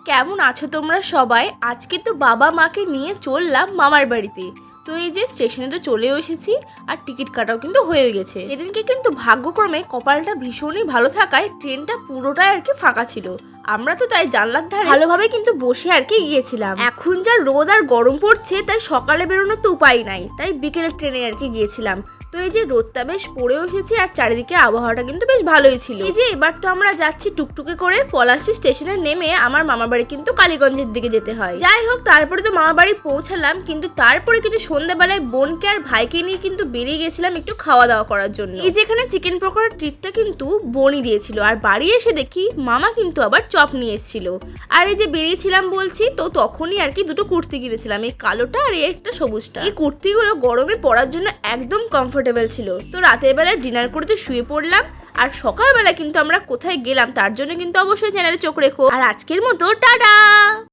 কেমন আছো তোমরা সবাই? আজকে তো বাবা মাকে নিয়ে চললাম মামার বাড়িতে। তো এই যে স্টেশনে তো চলে এসেছি আর টিকিট কাটাও কিন্তু হয়ে গেছে। এদিনকে কিন্তু ভাগ্যক্রমে কপালটা ভীষণই ভালো থাকায় ট্রেনটা পুরোটাই আর কি ফাঁকা ছিল। আমরা তো তাই জানলার ধারে ভালোভাবে কিন্তু বসে আর কি গিয়েছিলাম। এখন যা রোদ আর গরম পড়ছে তাই সকালে বেরোনোর তো উপায় নাই, তাই বিকেলের ট্রেনে আর কি গিয়েছিলাম। তো এই যে রোদটা বেশ পড়েও এসেছে আর চারিদিকে আবহাওয়াটা কিন্তু বেশ ভালোই ছিল। এই যে এবার তো আমরা যাচ্ছি টুকটুকে করে পলাশী স্টেশনে নেমে আমার মামার বাড়ি কিন্তু কালীগঞ্জের দিকে যেতে হয়। যাই হোক, তারপরে তো মামার বাড়ি পৌঁছালাম, কিন্তু তারপরে কিন্তু সন্ধ্যাবেলায় বোনকে আর ভাইকে নিয়ে কিন্তু বেরিয়ে গেছিলাম একটু খাওয়া দাওয়া করার জন্য। এই যে এখানে চিকেন পকোড়ার ট্রিটটা কিন্তু বোনই দিয়েছিল, আর বাড়ি এসে দেখি মামা কিন্তু আবার চপ নিয়ে এসেছিল। আর এই যে বেরিয়েছিলাম বলছি, তো তখনই আর কি দুটো কুর্তি কিনেছিলাম, এই কালোটা আর এই একটা সবুজটা। এই কুর্তিগুলো গরমে পরার জন্য একদম কমফোর্টেবল ছিল। তো রাতের বেলা ডিনার করে তো শুয়ে পড়লাম, আর সকালবেলা কিন্তু আমরা কোথায় গেলাম তার জন্য কিন্তু অবশ্যই চ্যানেলে চোখ রেখো। আর আজকের মতো টাটা।